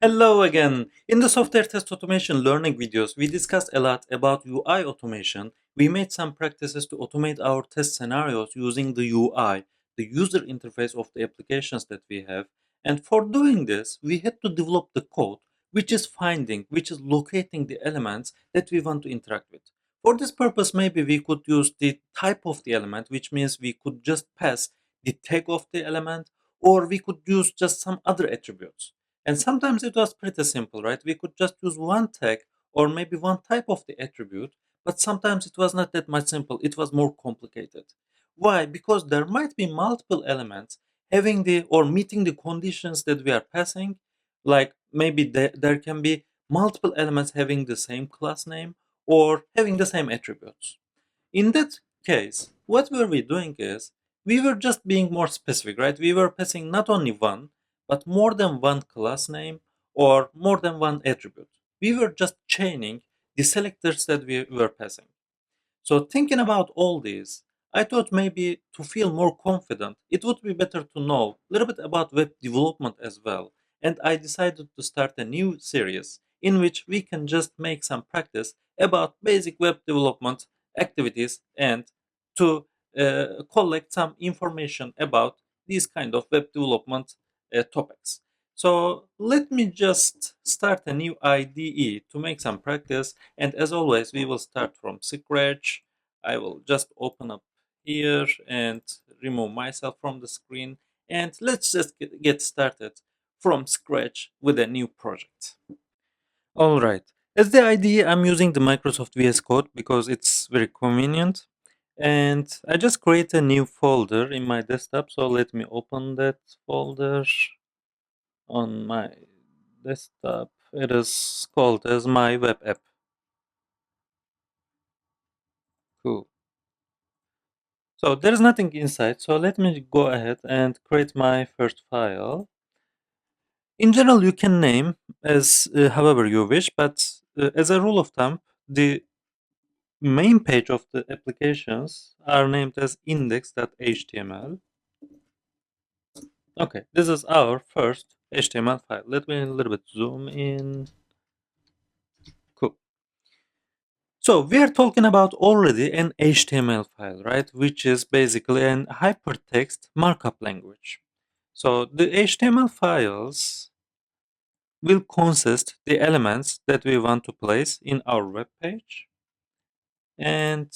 Hello again. In the software test automation learning videos, we discussed a lot about UI automation. We made some practices to automate our test scenarios using the UI, the user interface of the applications that we have. And for doing this, we had to develop the code, which is locating the elements that we want to interact with. For this purpose, maybe we could use the type of the element, which means we could just pass the tag of the element, or we could use just some other attributes. And sometimes it was pretty simple, right? We could just use one tag or maybe one type of the attribute, but sometimes it was not that much simple. It was more complicated. Why? Because there might be multiple elements having the or meeting the conditions that we are passing. Like maybe there can be multiple elements having the same class name or having the same attributes. In that case, what were we doing is we were just being more specific, right? We were passing not only one, but more than one class name or more than one attribute. We were just chaining the selectors that we were passing. So thinking about all these, I thought maybe to feel more confident, it would be better to know a little bit about web development as well. And I decided to start a new series in which we can just make some practice about basic web development activities and to collect some information about these kind of web development topics. So let me just start a new IDE to make some practice, and as always, we will start from scratch. I will just open up here and remove myself from the screen. And let's just get started from scratch with a new project. All right. As the IDE, I'm using the Microsoft VS Code because it's very convenient. And I just create a new folder in my desktop. So let me open that folder on my desktop. It is called as my web app. Cool. So there is nothing inside. So let me go ahead and create my first file. In general, you can name as however you wish, but as a rule of thumb, the main page of the applications are named as index.html. Okay, this is our first HTML file. Let me a little bit zoom in. Cool. So we are talking about already an HTML file, right? Which is basically an hypertext markup language. So the HTML files will consist the elements that we want to place in our web page. And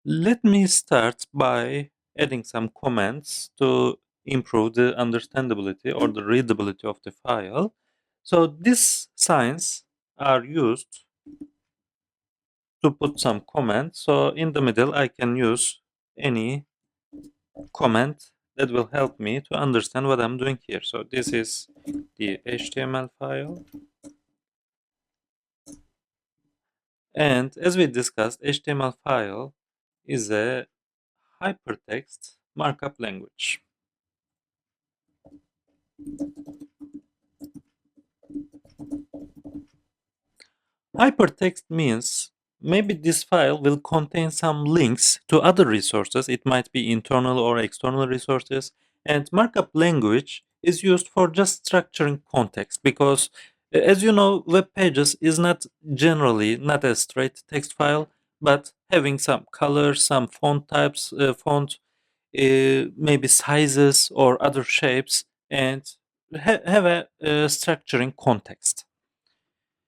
let me start by adding some comments to improve the understandability or the readability of the file. So these signs are used to put some comments. So in the middle, I can use any comment that will help me to understand what I'm doing here. So this is the HTML file. And as we discussed, HTML file is a hypertext markup language. Hypertext means maybe this file will contain some links to other resources. It might be internal or external resources. And markup language is used for just structuring context because, as you know, web pages is not generally not a straight text file, but having some colors, some font types, maybe sizes or other shapes, and have a structuring context.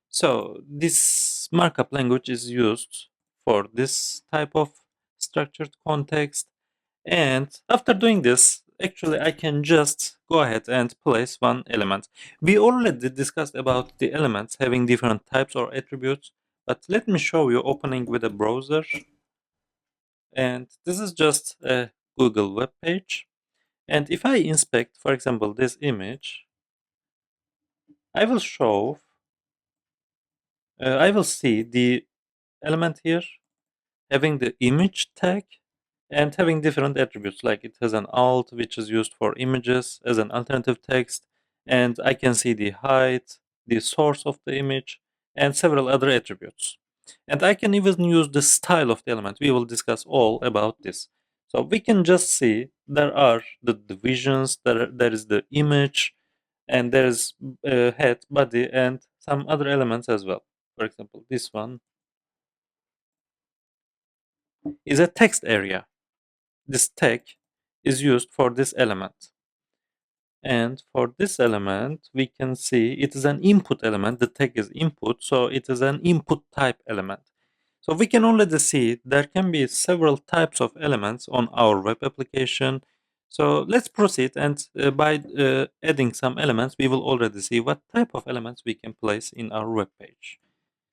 So this markup language is used for this type of structured context. And after doing this, actually I can just go ahead and place one element. We already discussed about the elements having different types or attributes, but let me show you opening with a browser. And this is just a Google web page. And if I inspect, for example, this image, I will show, I will see the element here having the image tag and having different attributes, like it has an alt which is used for images as an alternative text, and I can see the height, the source of the image, and several other attributes. And I can even use the style of the element. We will discuss all about this. So we can just see there are the divisions, there is the image, and there's head, body, and some other elements as well. For example, this one is a text area. This tag is used for this element. And for this element, we can see it is an input element. The tag is input, so it is an input type element. So we can already see there can be several types of elements on our web application. So let's proceed, and by adding some elements, we will already see what type of elements we can place in our web page.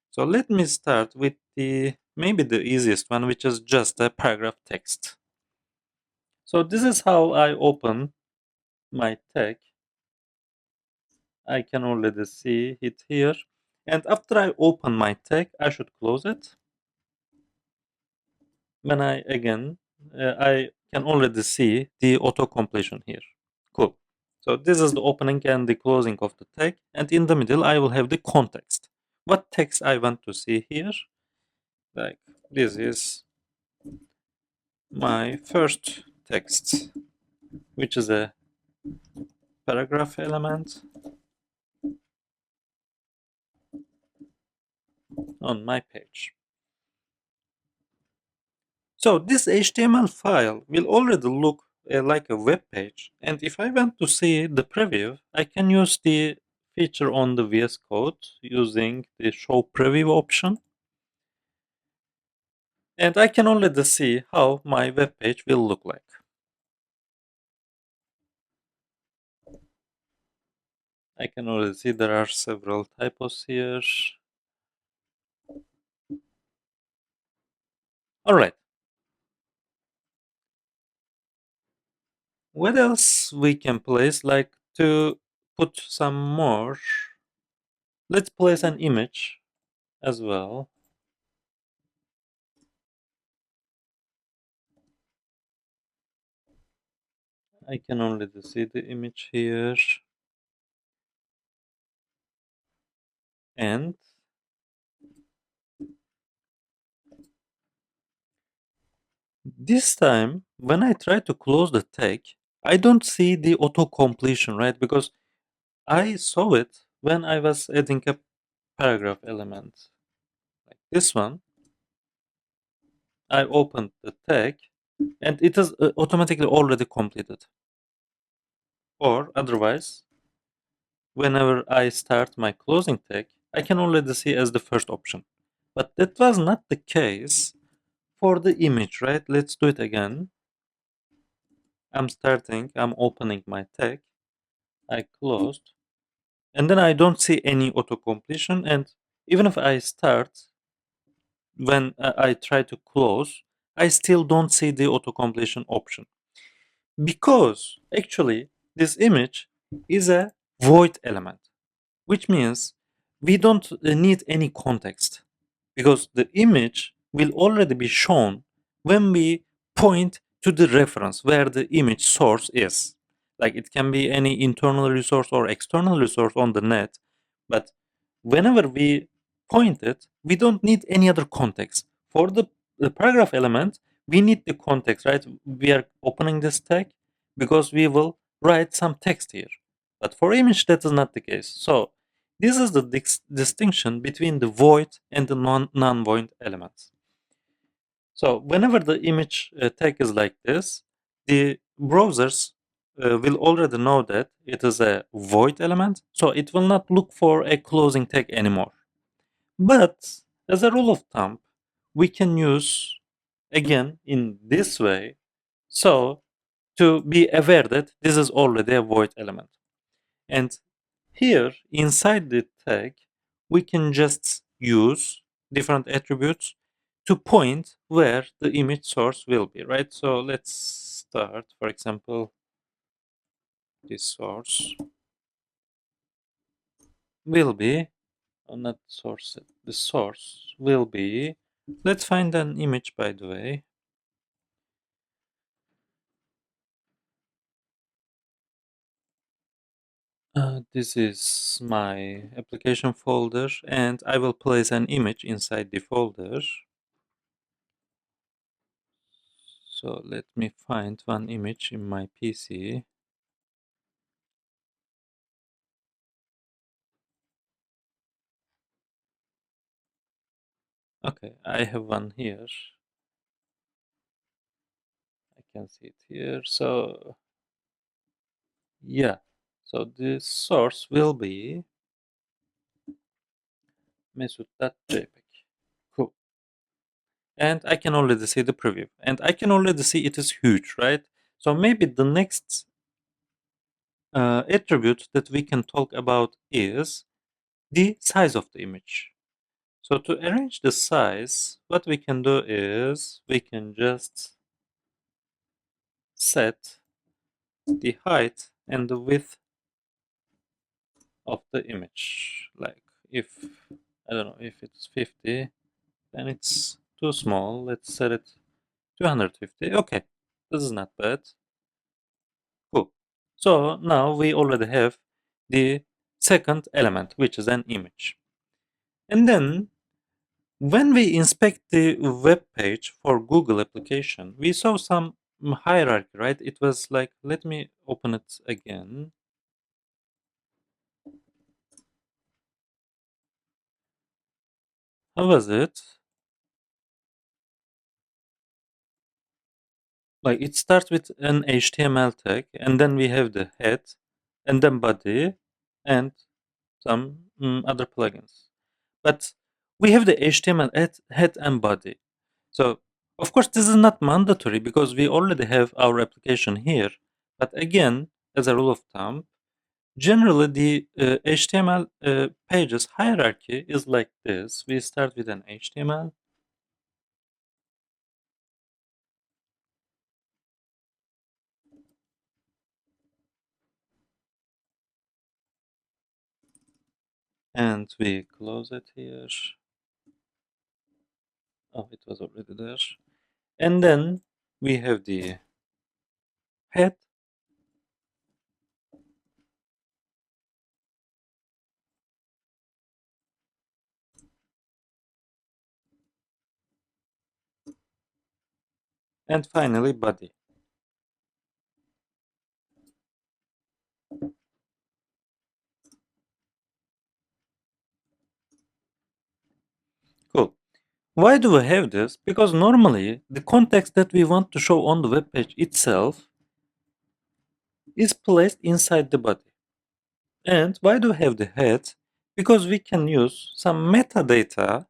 So let me start with the maybe the easiest one, which is just a paragraph text. So this is how I open my tag. I can already see it here. And after I open my tag, I should close it. When I can already see the auto completion here. Cool. So this is the opening and the closing of the tag. And in the middle, I will have the context. What text I want to see here? Like this is my first text, which is a paragraph element on my page. So this HTML file will already look like a web page. And if I want to see the preview, I can use the feature on the VS Code using the show preview option. And I can already see how my web page will look like. I can already see there are several typos here. All right. What else we can place? Like to put some more. Let's place an image as well. I can already see the image here. And this time, when I try to close the tag, I don't see the auto completion, right? Because I saw it when I was adding a paragraph element. Like this one, I opened the tag and it is automatically already completed. Or otherwise, whenever I start my closing tag, I can already see as the first option. But that was not the case for the image, right? Let's do it again. I'm opening my tag. I closed. And then I don't see any auto completion. And even if I start, when I try to close, I still don't see the auto completion option. Because actually, this image is a void element, which means we don't need any context because the image will already be shown when we point to the reference where the image source is. Like it can be any internal resource or external resource on the net, but whenever we point it, we don't need any other context. For the paragraph element, we need the context, right? We are opening this tag because we will write some text here. But for image, that is not the case. So this is the distinction between the void and the non-void elements. So whenever the image tag is like this, the browsers will already know that it is a void element, so it will not look for a closing tag anymore. But as a rule of thumb, we can use again in this way, so to be aware that this is already a void element. And here inside the tag, we can just use different attributes to point where the image source will be, right? So let's start, for example, this source will be, not source, the source will be, let's find an image by the way. This is my application folder and I will place an image inside the folder. So let me find one image in my PC. Okay, I have one here. I can see it here. So yeah, so the source will be mesut.jpg. Cool. And I can already see the preview. And I can already see it is huge, right? So maybe the next attribute that we can talk about is the size of the image. So to arrange the size, what we can do is we can just set the height and the width of the image. Like if, I don't know, if it's 50, then it's too small. Let's set it 250. Okay, this is not bad. Cool. So now we already have the second element, which is an image. And then when we inspect the web page for Google application, we saw some hierarchy, right? It was like, let me open it again. How was it? Like it starts with an HTML tag, and then we have the head, and then body, and some other plugins. But we have the HTML head and body. So of course this is not mandatory because we already have our application here. But again, as a rule of thumb, generally the HTML pages hierarchy is like this. We start with an HTML, and we close it here. Oh, it was already there. And then we have the head, and finally body. Cool. Why do we have this? Because normally the context that we want to show on the web page itself is placed inside the body. And why do we have the head? Because we can use some metadata,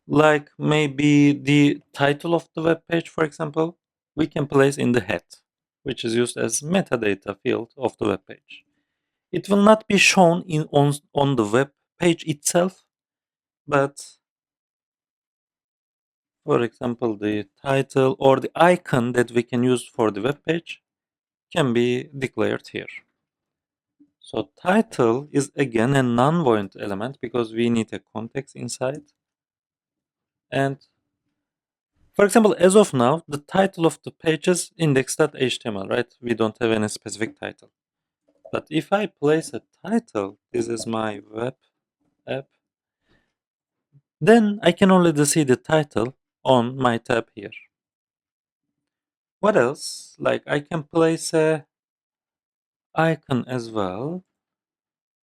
like maybe the title of the web page, for example, we can place in the head, which is used as metadata field of the web page. It will not be shown on the web page itself, but for example, the title or the icon that we can use for the web page can be declared here. So title is again a non-void element because we need a context inside. And for example, as of now, the title of the page is index.html, right? We don't have any specific title. But if I place a title, this is my web app, then I can already see the title on my tab here. What else? Like I can place a icon as well.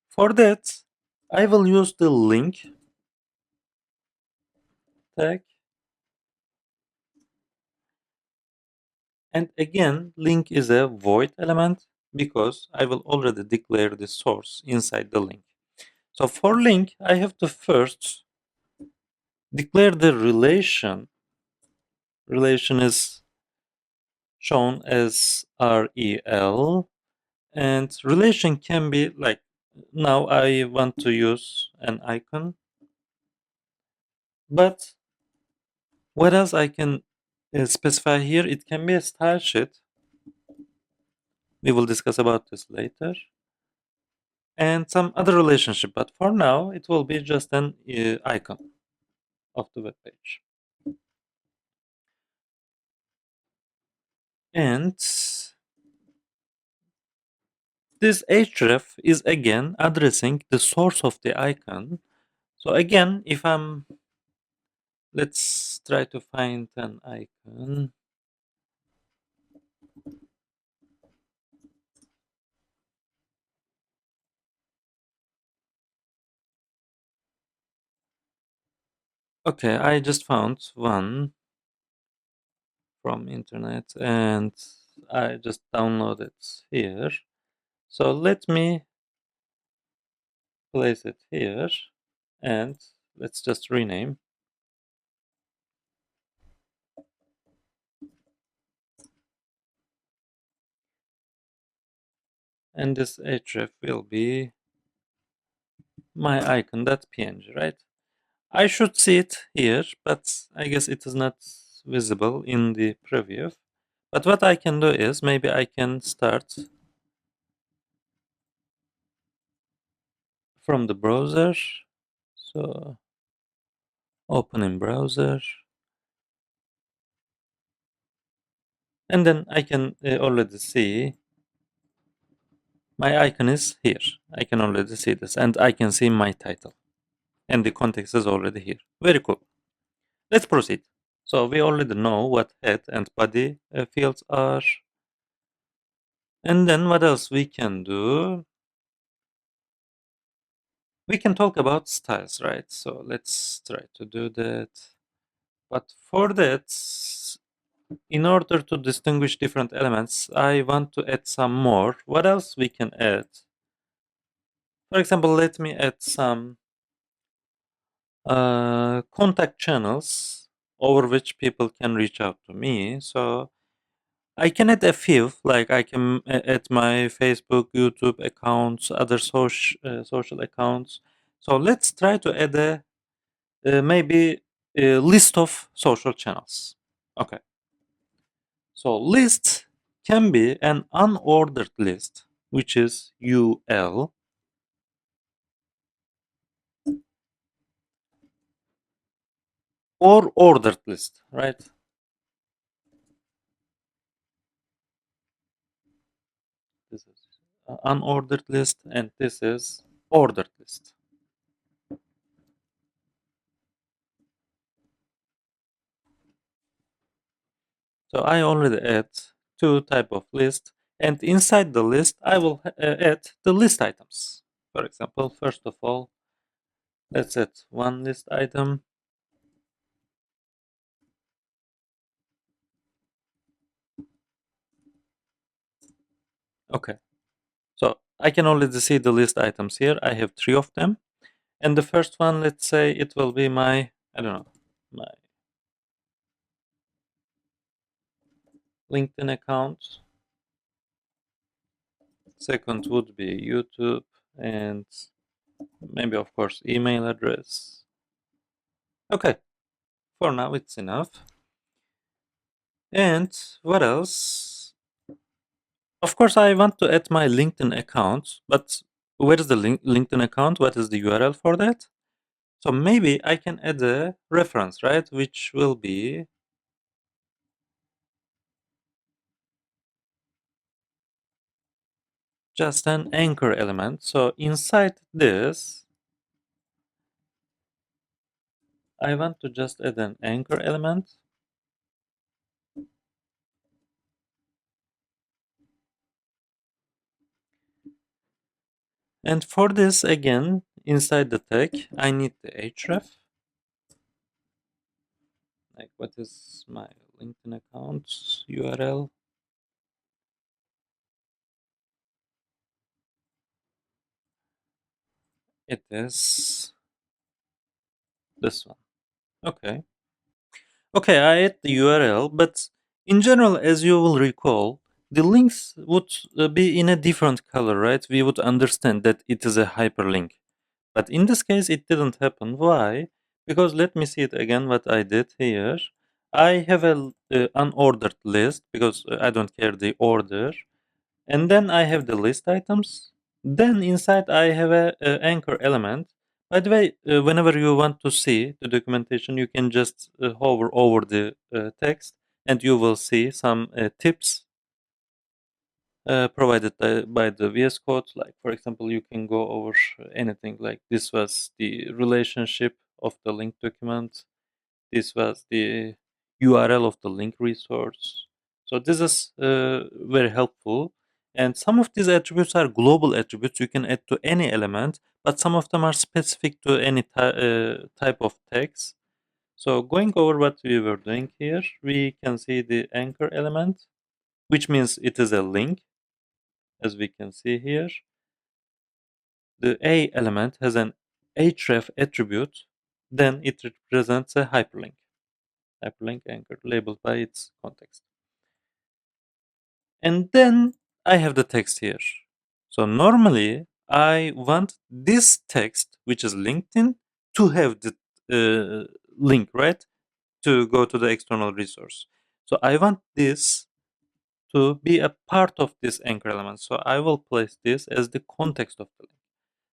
For that, I will use the link tag. And again, link is a void element because I will already declare the source inside the link. So for link, I have to first declare the relation. Relation is shown as rel, and relation can be like, now I want to use an icon, but what else I can specify here? It can be a style sheet. We will discuss about this later. And some other relationship, but for now it will be just an icon of the web page. And this href is again addressing the source of the icon. So again, if let's try to find an icon. Okay, I just found one from internet and I just download it here. So let me place it here and let's just rename. And this href will be my icon.png, right? I should see it here, but I guess it is not visible in the preview. But what I can do is maybe I can start from the browser. So open in browser. And then I can already see my icon is here. I can already see this and I can see my title. And the context is already here. Very cool. Let's proceed. So we already know what head and body fields are. And then what else we can do? We can talk about styles, right? So let's try to do that. But for that, in order to distinguish different elements, I want to add some more. What else we can add? For example, let me add some contact channels over which people can reach out to me. So I can add a few, like I can add my Facebook, YouTube accounts, other social accounts. So let's try to add a maybe a list of social channels. Okay. So list can be an unordered list, which is UL, or ordered list, right? This is unordered list, and this is ordered list. So I already add two type of list, and inside the list, I will add the list items. For example, first of all, let's add one list item. Okay, so I can already see the list items here. I have three of them. And the first one, let's say it will be my, I don't know, my LinkedIn account. Second would be YouTube, and maybe, of course, email address. Okay, for now it's enough. And what else? Of course, I want to add my LinkedIn account, but where is the LinkedIn account? What is the URL for that? So maybe I can add a reference, right? Which will be just an anchor element. So inside this, I want to just add an anchor element. And for this, again, inside the tag, I need the href. Like, what is my LinkedIn account URL? It is this one. Okay. Okay, I add the URL, but in general, as you will recall, the links would be in a different color, right? We would understand that it is a hyperlink. But in this case, it didn't happen. Why? Because let me see it again, what I did here. I have a unordered list because I don't care the order. And then I have the list items. Then inside I have a anchor element. By the way, whenever you want to see the documentation, you can just hover over the text and you will see some tips provided by the VS Code. Like, for example, you can go over anything like this was the relationship of the link document. This was the URL of the link resource. So this is very helpful. And some of these attributes are global attributes you can add to any element, but some of them are specific to any type of text. So going over what we were doing here, we can see the anchor element, which means it is a link, as we can see here. The A element has an href attribute, then it represents a hyperlink. Hyperlink anchor labeled by its context. And then I have the text here. So normally I want this text, which is LinkedIn, to have the link, right? To go to the external resource. So I want this to be a part of this anchor element. So I will place this as the context of the link.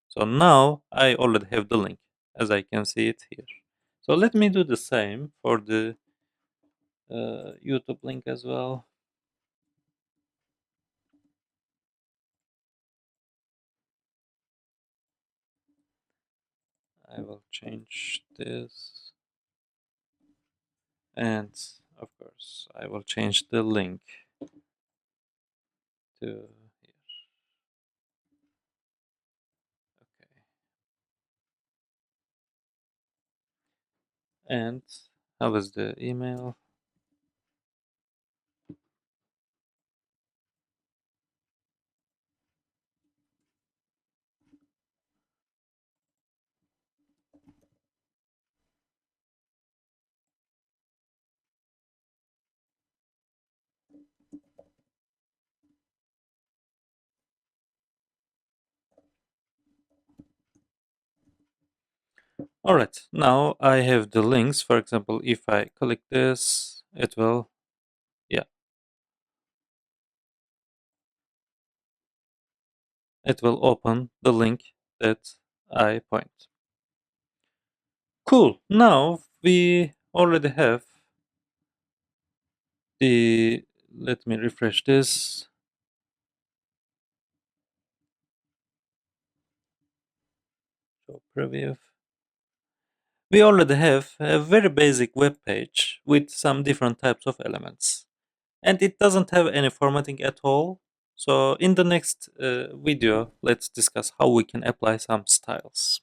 So now I already have the link, as I can see it here. So let me do the same for the YouTube link as well. I will change this. And of course, I will change the link to here. Okay. And how is the email? All right, now I have the links. For example, if I click this, it will, yeah, it will open the link that I point. Cool. Now we already have the, let me refresh this. Show preview. We already have a very basic web page with some different types of elements. And it doesn't have any formatting at all. So in the next video, let's discuss how we can apply some styles.